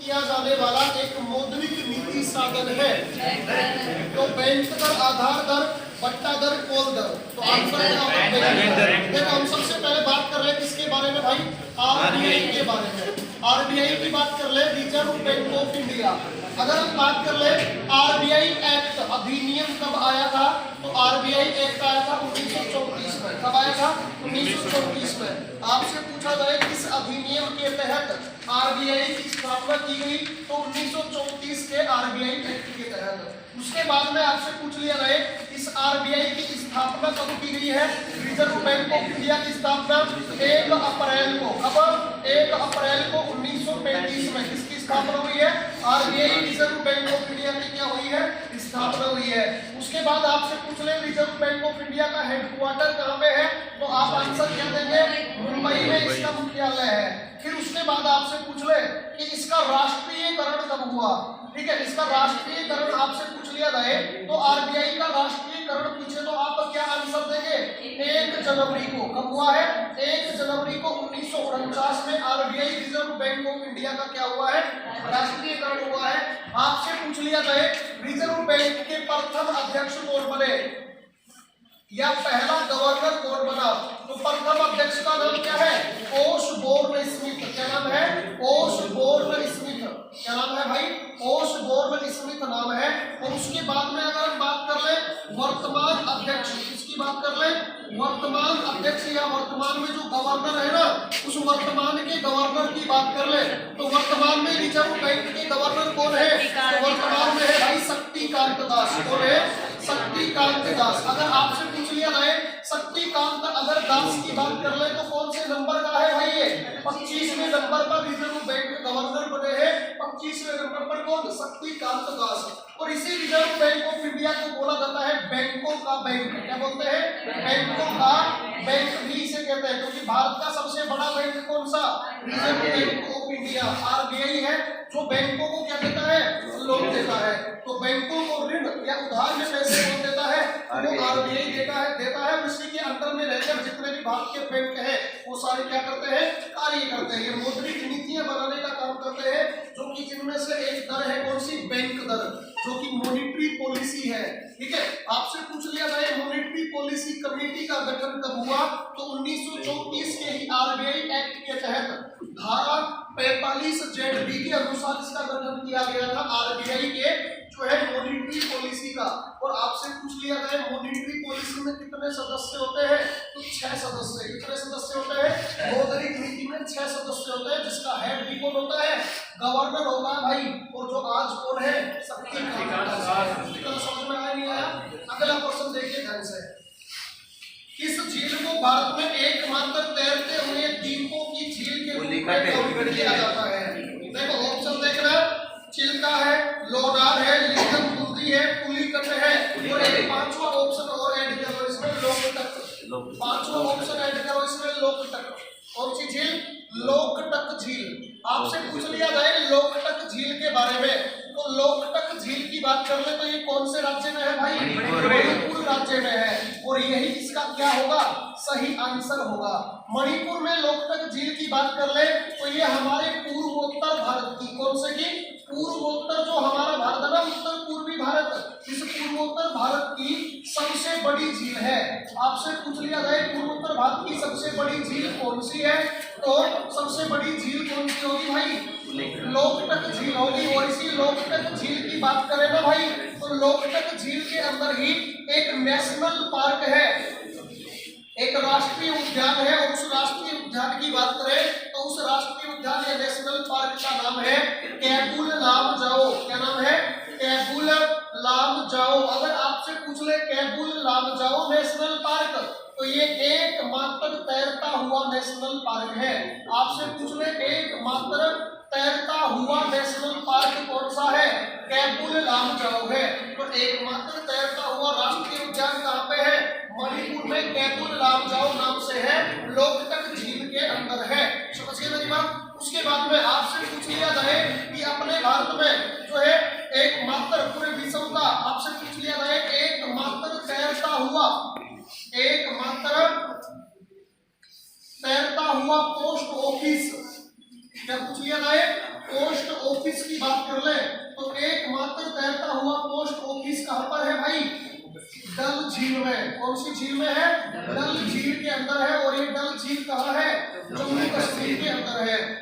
किया जाने वाला एक मौद्रिक नीति साधन है। तो बैंक दर, आधार दर, बट्टा दर, कोल दर। तो आंसर क्या होगा? बैंक दर। देखो हम सबसे पहले बात कर रहे हैं किसके बारे में भाई? आरबीआई के बारे में। आरबीआई की बात कर ले, रिजर्व बैंक ऑफ इंडिया। अगर हम बात कर ले आरबीआई एक्ट अधिनियम कब आया था? तो आरबीआई एक्ट आया था 1934 में। कब आया था? 1934 में। आपसे पूछा जाए किस अधिनियम के तहत आरबीआई की स्थापना की गई? तो 1934 के आरबीआई एक्ट के तहत। उसके बाद में आपसे पूछ लिया जाए इस आरबीआई की स्थापना कब की गई है? रिजर्व बैंक ऑफ इंडिया की स्थापना 1 अप्रैल को। अब 1 अप्रैल को 1935 में किसकी स्थापना हुई है? RBI reserve bank of India की क्या हुई है? स्थापना हुई है। उसके बाद आपसे पूछ ले रिजर्व बैंक ऑफ इंडिया का हेडक्वार्टर कहाँ पे है? तो आप आंसर क्या देंगे? मुंबई में इसका मुख्यालय है। फिर उसके बाद आपसे पूछ ले कि इसका राष्ट्रीयकरण कब हुआ? ठीक है, इसका राष्ट्रीयकरण आपसे पूछ लिया जाए तो आरबीआई का राष्ट्रीयकरण पूछे तो आप क्या आंसर देंगे? 1 जनवरी को। कब हुआ है? 1 जनवरी को 1949 में RBI reserve bank of India का क्या हुआ है? राष्ट्रीयकरण हुआ है। आपसे पूछ लिया जाए रिजर्व बैंक के प्रथम अध्यक्ष कौन बने या पहला गवर्नर कौन बना? तो प्रथम अध्यक्ष का नाम क्या है? ओशबोर्न स्मिथ। क्या नाम है? ओशबोर्न स्मिथ। क्या नाम है भाई? ओशबोर्न स्मिथ नाम है। और उसके बाद में अगर हम बात कर ले वर्तमान अध्यक्ष, किसकी बात कर ले? वर्तमान अध्यक्ष या वर्तमान में जो गवर्नर है ना, उस वर्तमान के गवर्नर की बात कर ले तो वर्तमान में रिजर्व बैंक के गवर्नर कौन है? तो वर्तमान में है भाई शक्तिकांत दास। कौन है? शक्तिकांत दास। अगर आपसे पूछ लिया जाए शक्तिकांत अगर दास की बात कर ले तो कौन से नंबर का है भाई? ये 25वें नंबर पर रिजर्व बैंक के गवर्नर बने हैं। 25वें नंबर पर कौन? शक्तिकांत दास। और इसी रिजर्व बैंक ऑफ इंडिया को बोला जाता है बैंकों का बैंक। क्या बोलते हैं? बैंकों का बैंक भी इसे कहते हैं, क्योंकि भारत का सबसे बड़ा बैंक कौन सा? Reserve bank of India. RBI है जो बैंकों को क्या देता है? लोन देता है। तो बैंकों को ऋण या उधार में पैसे कौन देता है? वो आरबीआई देता है। उसी के अंदर में रहकर जितने भी भारत के बैंक हैं वो सारे क्या करते हैं? कार्य करते हैं। ये मौद्रिक नीतियां बनाने का काम करते हैं, जो कि जिनमें से एक दर है कौन सी? बैंक दर, जो कि मॉनिटरी पॉलिसी है। ठीक है, आपसे पूछ लिया जाए मॉनिटरी पॉलिसी कमेटी का गठन कब हुआ? तो 1934 के ही आरबीआई एक्ट के तहत धारा 45 ZB के अनुसार इसका गठन किया गया था आरबीआई के जो है मॉनिटरी पॉलिसी का। और आपसे पूछ लिया जाए मॉनिटरी पॉलिसी में कितने सदस्य होते हैं? तो 6 सदस्य। कितने सदस्य होते हैं? मौद्रिक नीति में 6 सदस्य होते हैं, जिसका हेड भी कौन होता है? गवर्नर होता है भाई। और जो आज कौन है? शक्तिकांत दास। समझ में आया नहीं आया? अगला क्वेश्चन देखिए ध्यान से। किस झील को भारत में एकमात्र तैरते हुए द्वीपों की झील के रूप में काउंट किया जाता है? देखो ऑप्शन देखना, चिल्का है, लोनार है, लीलम बुंदी है, पुलिकट है। और एक पांचवा ऑप्शन और ऐड करो इसमें, लोकटक। पांचवा ऑप्शन ऐड करो इसमें, लोकटक। कौन सी झील? लोकटक झील। आपसे पूछ लिया जाए लोकटक झील के बारे में तो लोकटक झील की बात कर ले तो ये कौन से राज्य में है भाई? मणिपुर राज्य में है। और यही इसका क्या होगा? सही आंसर होगा। मणिपुर में लोकटक झील की बात कर ले तो ये हमारे पूर्वोत्तर भारत की, कौन से की? पूर्वोत्तर जो हमारा भारत है ना, उत्तर पूर्वी भारत, इस पूर्वोत्तर भारत की सबसे बड़ी झील है। आपसे पूछ लिया जाए पूर्वोत्तर भारत की सबसे बड़ी झील कौन सी है? तो सबसे बड़ी झील कौन सी होगी भाई? लोकटक झील होगी। और इसी लोकटक झील की बात करें ना भाई तो लोकटक झील के अंदर ही एक नेशनल पार्क है, एक राष्ट्रीय उद्यान है। और उस राष्ट्रीय उद्यान की बात करें तो उस राष्ट्रीय उद्यान या नेशनल पार्क का नाम है कैबुल लामजाओ। क्या नाम है? कैबुल लामजाओ। अगर आपसे पूछ ले कैबुल लामजाओ नेशनल पार्क तो ये एकमात्र तैरता हुआ नेशनल पार्क है। आपसे पूछ ले एकमात्र तैरता हुआ नेशनल पार्क कौन सा है? कैबुल लामजाओ है। तो एकमात्र तैरता हुआ राष्ट्रीय उद्यान कहाँ पे है? मणिपुर में कैबुल लामजाओ नाम से है, लोकटक झील के अंदर है। समझिए मेरी बात। उसके बाद में आपसे पूछ लिया जाए कि अपने भारत में जो है एकमात्र पूरे विश्व का आपसे पूछ लिया जाए एकमात्र तैरता हुआ पोस्ट ऑफिस, क्या पूछ लिया जाए? पोस्ट ऑफिस की बात कर ले तो एकमात्र तैरता हुआ पोस्ट ऑफिस कहां पर है भाई? डल झील में। कौन सी झील में है? डल झील के अंदर है। और ये डल झील कहां है? जम्मू कश्मीर के अंदर है।